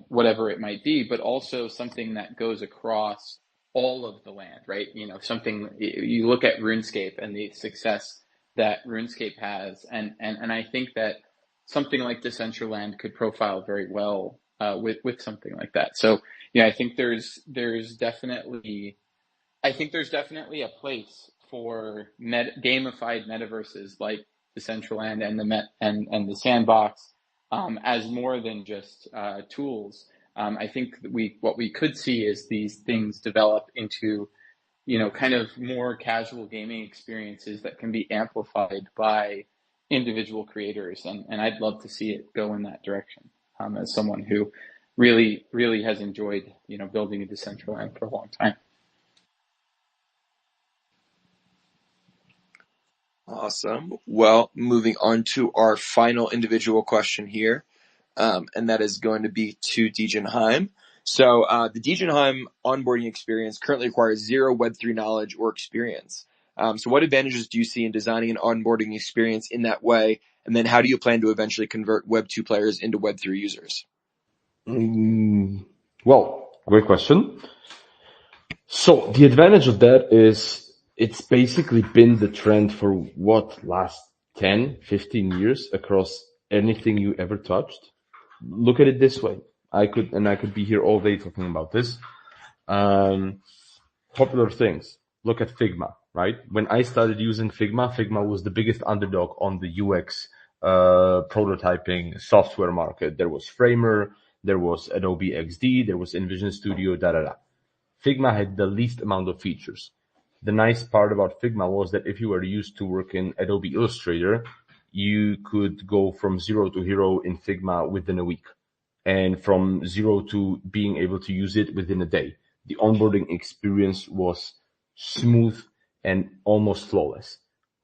whatever it might be, but also something that goes across all of the land, right? Something, you look at RuneScape and the success that RuneScape has, and I think that something like Decentraland could profile very well with something like that. So yeah, I think there's definitely a place for gamified metaverses like Decentraland and the Sandbox, as more than just tools. I think what we could see is these things develop into kind of more casual gaming experiences that can be amplified by individual creators, and I'd love to see it go in that direction. As someone who really has enjoyed building a Decentraland for a long time. Awesome. Well, moving on to our final individual question here, and that is going to be to Degenheim. So the Degenheim onboarding experience currently requires zero Web3 knowledge or experience. So what advantages do you see in designing an onboarding experience in that way? And then how do you plan to eventually convert Web2 players into Web3 users? Well, great question. So the advantage of that is it's basically been the trend for last 10, 15 years across anything you ever touched. Look at it this way. I could be here all day talking about this. Popular things. Look at Figma, right? When I started using Figma was the biggest underdog on the UX prototyping software market. There was Framer, there was Adobe XD, there was InVision Studio, Figma had the least amount of features. The nice part about Figma was that if you were used to work in Adobe Illustrator, you could go from 0 to hero in Figma within a week, and from 0 to being able to use it within a day. The onboarding experience was smooth and almost flawless.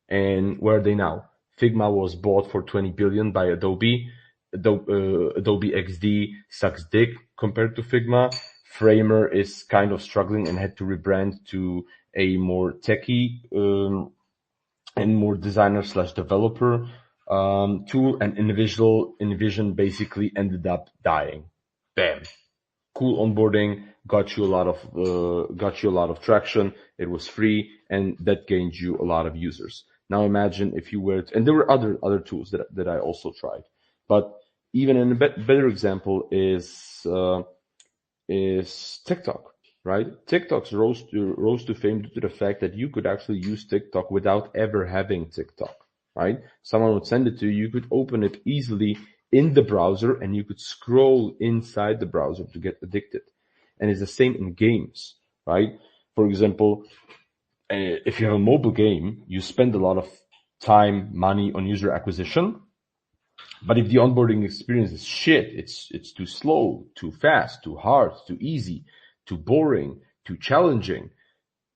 And where are they now? Figma was bought for $20 billion by Adobe. Adobe XD sucks dick compared to Figma. Framer is kind of struggling and had to rebrand to a more techie and more designer/developer tool, and InVision basically ended up dying. Bam. Cool onboarding, got you a lot of traction. It was free, and that gained you a lot of users. Now imagine if you were and there were other tools that I also tried, but even a better example is TikTok, right? TikTok's rose to fame due to the fact that you could actually use TikTok without ever having TikTok, right? Someone would send it to you, you could open it easily in the browser, and you could scroll inside the browser to get addicted. And it's the same in games, right? For example, if you have a mobile game, you spend a lot of time, money on user acquisition. But if the onboarding experience is shit, it's too slow, too fast, too hard, too easy, too boring, too challenging,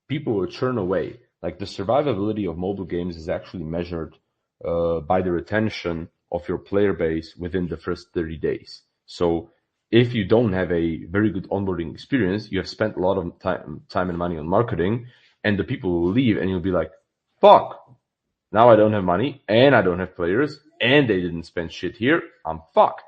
people will churn away. Like, the survivability of mobile games is actually measured by the retention of your player base within the first 30 days. So if you don't have a very good onboarding experience, you have spent a lot of time and money on marketing, and the people will leave, and you'll be like, fuck, now I don't have money, and I don't have players, and they didn't spend shit here, I'm fucked.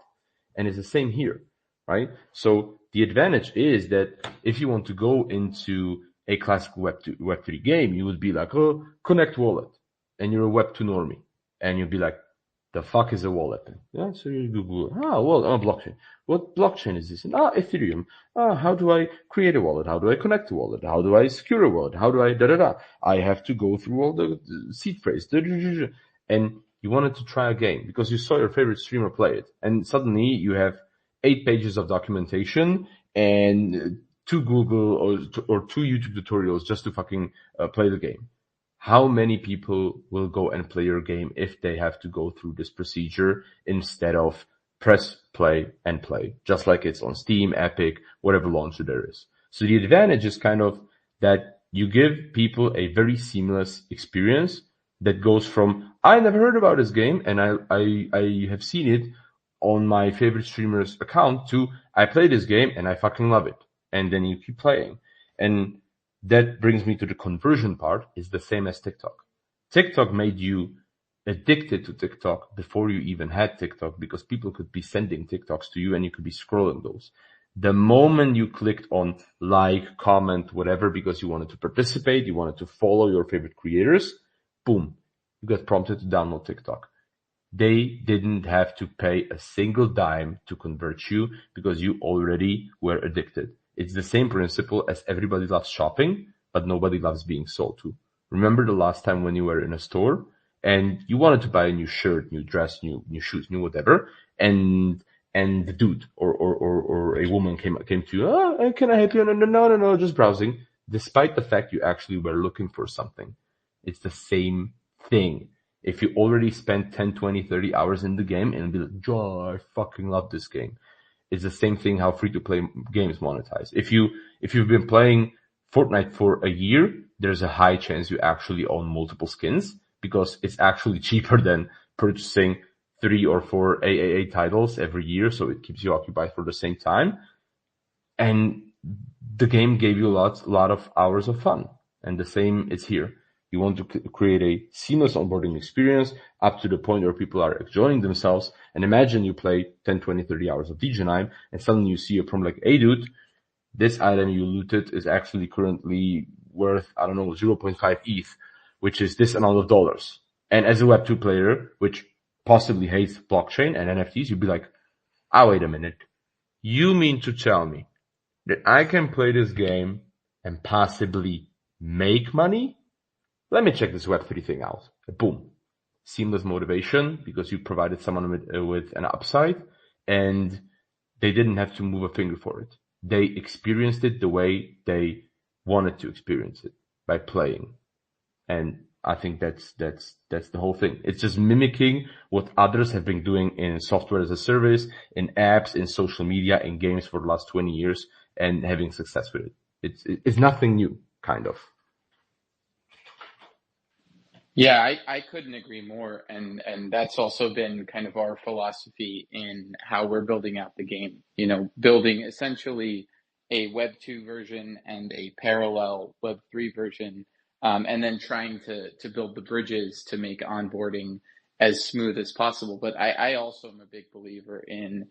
And it's the same here, right? So the advantage is that if you want to go into a classical Web3 game, you would be like, oh, connect wallet, and you're a Web2 normie, and you'll be like, the fuck is a wallet? Yeah, so you Google, well, I'm a blockchain. What blockchain is this? Ethereum. How do I create a wallet? How do I connect a wallet? How do I secure a wallet? How do I I have to go through all the seed phrase. And you wanted to try a game because you saw your favorite streamer play it. And suddenly you have 8 pages of documentation and 2 Google or 2 YouTube tutorials just to fucking play the game. How many people will go and play your game if they have to go through this procedure instead of press play and play, just like it's on Steam, Epic, whatever launcher there is. So the advantage is kind of that you give people a very seamless experience that goes from, I never heard about this game and I have seen it on my favorite streamer's account, to, I play this game and I fucking love it. And then you keep playing. And that brings me to the conversion part. Is the same as TikTok. TikTok made you addicted to TikTok before you even had TikTok, because people could be sending TikToks to you and you could be scrolling those. The moment you clicked on like, comment, whatever, because you wanted to participate, you wanted to follow your favorite creators, boom, you got prompted to download TikTok. They didn't have to pay a single dime to convert you because you already were addicted. It's the same principle as everybody loves shopping, but nobody loves being sold to. Remember the last time when you were in a store and you wanted to buy a new shirt, new dress, new shoes, new whatever, and the dude or a woman came to you, oh, can I help you? No, just browsing. Despite the fact you actually were looking for something. It's the same thing. If you already spent 10, 20, 30 hours in the game and be like, Joe, I fucking love this game. It's the same thing how free-to-play games monetize. If you've been playing Fortnite for a year, there's a high chance you actually own multiple skins, because it's actually cheaper than purchasing 3 or 4 AAA titles every year, so it keeps you occupied for the same time. And the game gave you a lot of hours of fun. And the same is here. You want to create a seamless onboarding experience up to the point where people are enjoying themselves. And imagine you play 10, 20, 30 hours of DJ9 and suddenly you see a problem like, hey dude, this item you looted is actually currently worth, 0.5 ETH, which is this amount of dollars. And as a Web2 player, which possibly hates blockchain and NFTs, you'd be like, wait a minute. You mean to tell me that I can play this game and possibly make money? Let me check this Web3 thing out. Boom. Seamless motivation, because you provided someone with an upside, and they didn't have to move a finger for it. They experienced it the way they wanted to experience it, by playing. And I think that's the whole thing. It's just mimicking what others have been doing in software as a service, in apps, in social media, in games for the last 20 years, and having success with it. It's nothing new, kind of. Yeah, I couldn't agree more. And that's also been kind of our philosophy in how we're building out the game, building essentially a Web 2 version and a parallel Web 3 version, and then trying to build the bridges to make onboarding as smooth as possible. But I also am a big believer in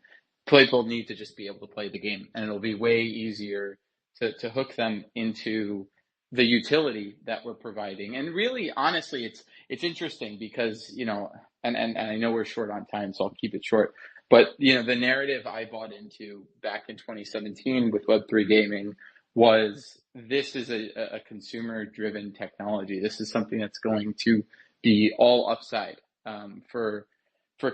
people need to just be able to play the game, and it'll be way easier to hook them into the utility that we're providing. And really, honestly, it's interesting because, and I know we're short on time, so I'll keep it short. But, the narrative I bought into back in 2017 with Web3 gaming was this is a consumer-driven technology. This is something that's going to be all upside for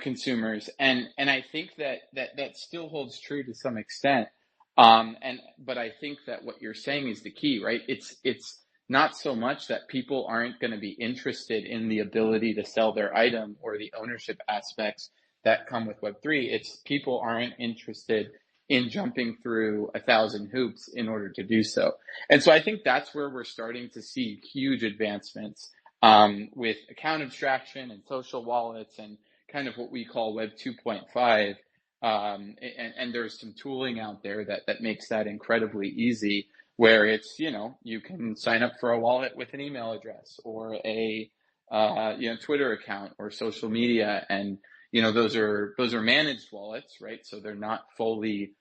consumers. And I think that still holds true to some extent. But I think that what you're saying is the key, right? It's not so much that people aren't going to be interested in the ability to sell their item or the ownership aspects that come with Web3. It's people aren't interested in jumping through 1,000 hoops in order to do so. And so I think that's where we're starting to see huge advancements, with account abstraction and social wallets and kind of what we call Web 2.5. And there's some tooling out there that makes that incredibly easy, where it's, you can sign up for a wallet with an email address or a, Twitter account or social media. And, those are managed wallets, right? So they're not fully,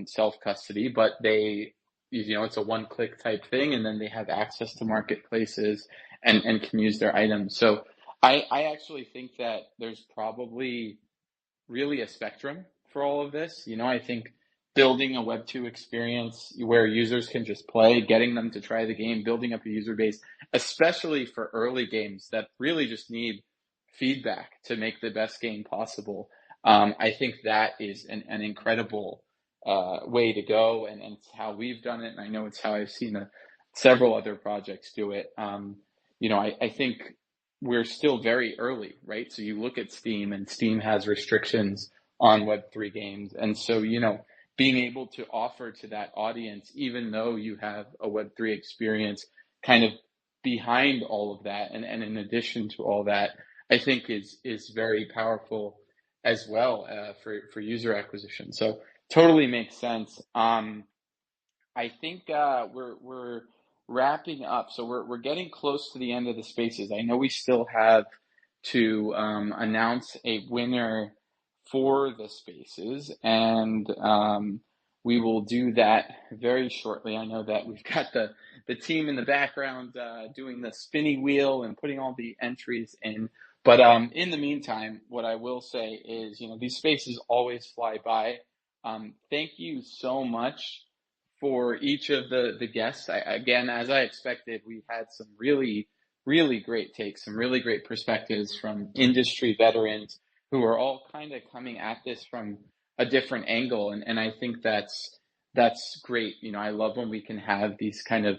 self-custody, but they, it's a one-click type thing. And then they have access to marketplaces and can use their items. So I actually think that there's probably really a spectrum for all of this. I think building a Web 2 experience where users can just play, getting them to try the game, building up a user base, especially for early games that really just need feedback to make the best game possible. I think that is an incredible way to go, and it's how we've done it. And I know it's how I've seen several other projects do it. I think we're still very early, right? So you look at Steam, and Steam has restrictions on Web3 games. And so, being able to offer to that audience, even though you have a Web3 experience kind of behind all of that, and in addition to all that, I think is very powerful as well for user acquisition. So totally makes sense. I think we're wrapping up, so we're getting close to the end of the spaces. I know we still have to announce a winner for the spaces, and we will do that very shortly. I know that we've got the team in the background doing the spinny wheel and putting all the entries in. But in the meantime, what I will say is, these spaces always fly by. Thank you so much for each of the guests. Again, as I expected, we had some really, really great takes, some really great perspectives from industry veterans who are all kind of coming at this from a different angle. And I think that's great. I love when we can have these kind of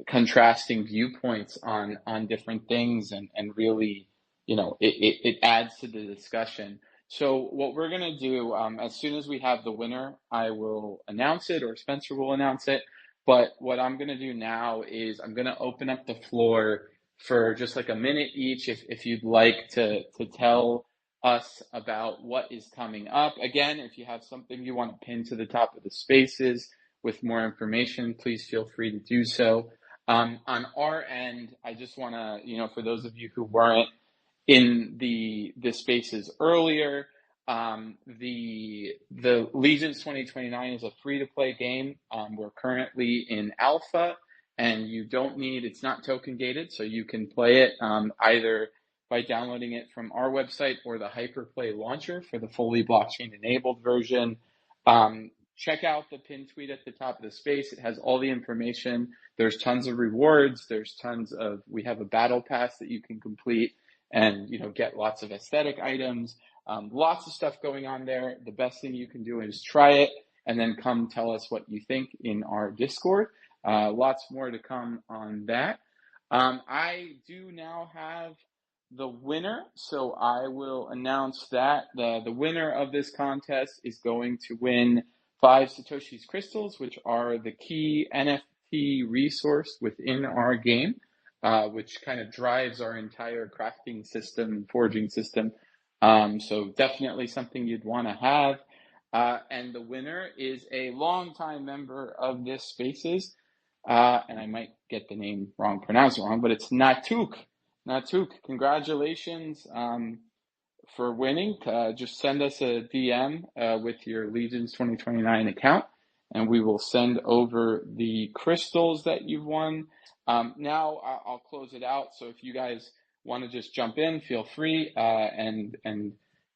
contrasting viewpoints on different things, and really, it adds to the discussion. So what we're going to do, as soon as we have the winner, I will announce it, or Spencer will announce it. But what I'm going to do now is I'm going to open up the floor for just like a minute each, if you'd like to tell us about what is coming up. Again, if you have something you want to pin to the top of the spaces with more information, please feel free to do so. On our end, I just want to, for those of you who weren't in the spaces earlier, the Legions 2029 is a free-to-play game. We're currently in alpha, and it's not token gated, so you can play it either by downloading it from our website or the Hyperplay launcher for the fully blockchain-enabled version. Check out the pin tweet at the top of the space. It has all the information. There's tons of rewards. We have a battle pass that you can complete and get lots of aesthetic items. Lots of stuff going on there. The best thing you can do is try it and then come tell us what you think in our Discord. Lots more to come on that. I do now have the winner, so I will announce that the winner of this contest is going to win 5 Satoshi's crystals, which are the key NFT resource within our game, which kind of drives our entire crafting system and forging system. So definitely something you'd want to have. And the winner is a longtime member of this spaces, and I might get the name pronounced wrong, but it's Natuk. Natuk, congratulations for winning. Just send us a DM with your Legions 2029 account, and we will send over the crystals that you've won. Now I'll close it out. So if you guys want to just jump in, feel free and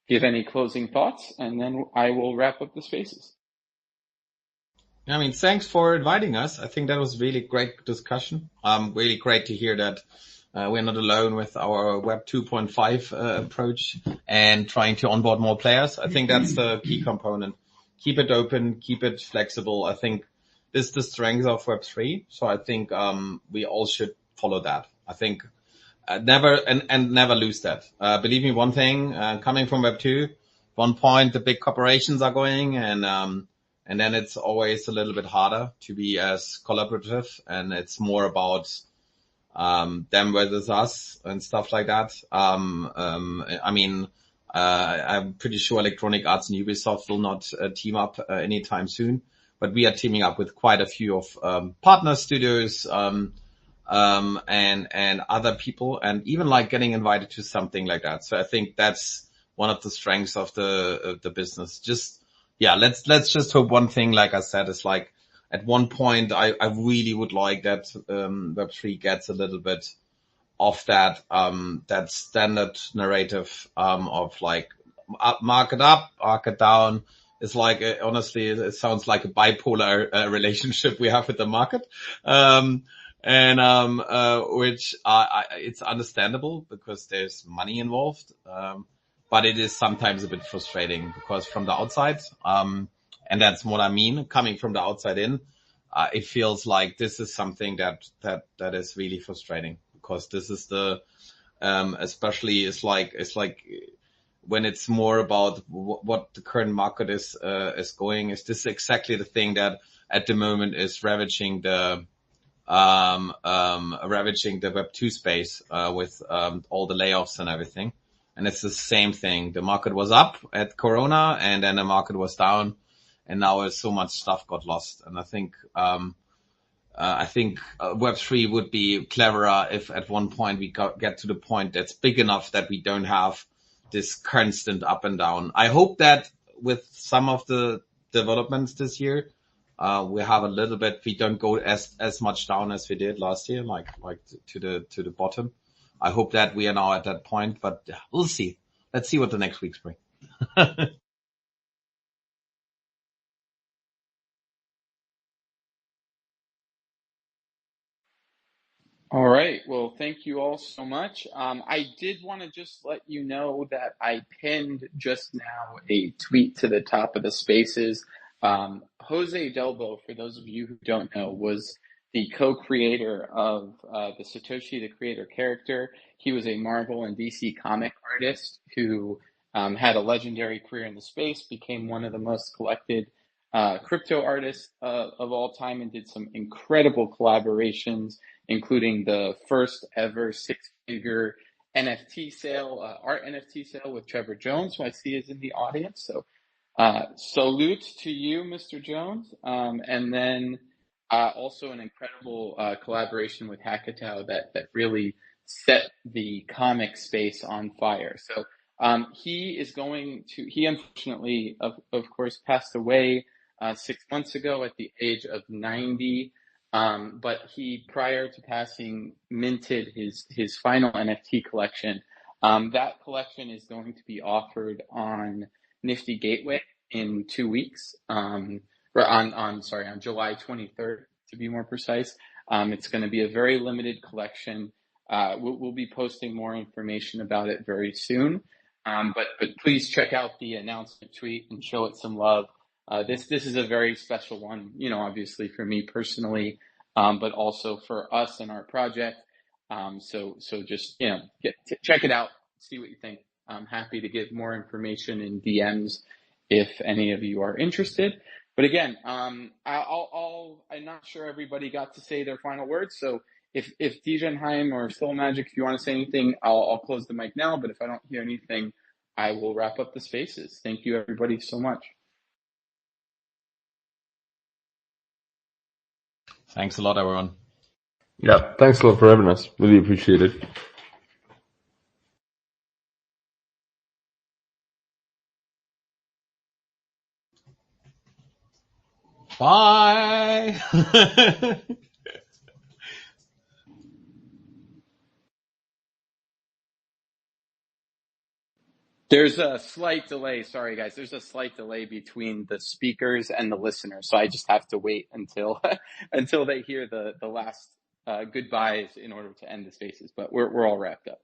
give any closing thoughts, and then I will wrap up the spaces. Thanks for inviting us. I think that was really great discussion. Really great to hear that we're not alone with our Web 2.5 approach and trying to onboard more players. I think that's the key component. Keep it open, keep it flexible. I think this is the strength of Web3. So I think we all should follow that. I think never lose that. Believe me, one thing, coming from Web 2, one point the big corporations are going, and then it's always a little bit harder to be as collaborative, and it's more about them versus us and stuff like that. I'm pretty sure Electronic Arts and Ubisoft will not team up anytime soon, but we are teaming up with quite a few of partner studios and other people, and even like getting invited to something like that. So I think that's one of the strengths of the business. Let's just hope one thing, like I said, is like at one point I really would like that Web3 gets a little bit off that standard narrative of like market up, market down. It's like honestly, it sounds like a bipolar relationship we have with the market. Which it's understandable because there's money involved, but it is sometimes a bit frustrating because from the outside, and that's what I mean, coming from the outside in, it feels like this is something that is really frustrating because this is especially it's like when it's more about what the current market is going, is this exactly the thing that at the moment is ravaging the Web2 space, with, all the layoffs and everything. And it's the same thing. The market was up at Corona, and then the market was down, and now so much stuff got lost. And I think Web3 would be cleverer if at one point we get to the point that's big enough that we don't have this constant up and down. I hope that with some of the developments this year, we have a little bit, we don't go as much down as we did last year, like to the bottom. I hope that we are now at that point, but we'll see. Let's see what the next weeks bring. All right. Well, thank you all so much. I did want to just let you know that I pinned just now a tweet to the top of the spaces. Jose Delbo, for those of you who don't know, was the co-creator of the Satoshi the Creator character. He was a Marvel and DC comic artist who had a legendary career in the space, became one of the most collected crypto artists of all time, and did some incredible collaborations, including the first ever six-figure NFT sale, art NFT sale with Trevor Jones, who I see is in the audience. So salute to you, Mr. Jones. And then also an incredible collaboration with Hackatow that really set the comic space on fire. So he unfortunately, of course, passed away 6 months ago at the age of 90. But he, prior to passing, minted his final NFT collection. That collection is going to be offered on Nifty Gateway in 2 weeks. On July 23rd, to be more precise. It's going to be a very limited collection. We'll be posting more information about it very soon. But please check out the announcement tweet and show it some love. This is a very special one, obviously for me personally, but also for us and our project. So just, check it out, see what you think. I'm happy to give more information in DMs if any of you are interested. But again, I'm not sure everybody got to say their final words. So if Dijenheim or Soul Magic, if you want to say anything, I'll close the mic now. But if I don't hear anything, I will wrap up the spaces. Thank you, everybody, so much. Thanks a lot, everyone. Yeah, thanks a lot for having us. Really appreciate it. Bye. There's a slight delay. Sorry, guys. There's a slight delay between the speakers and the listeners. So I just have to wait until until they hear the last goodbyes in order to end the spaces. But we're all wrapped up.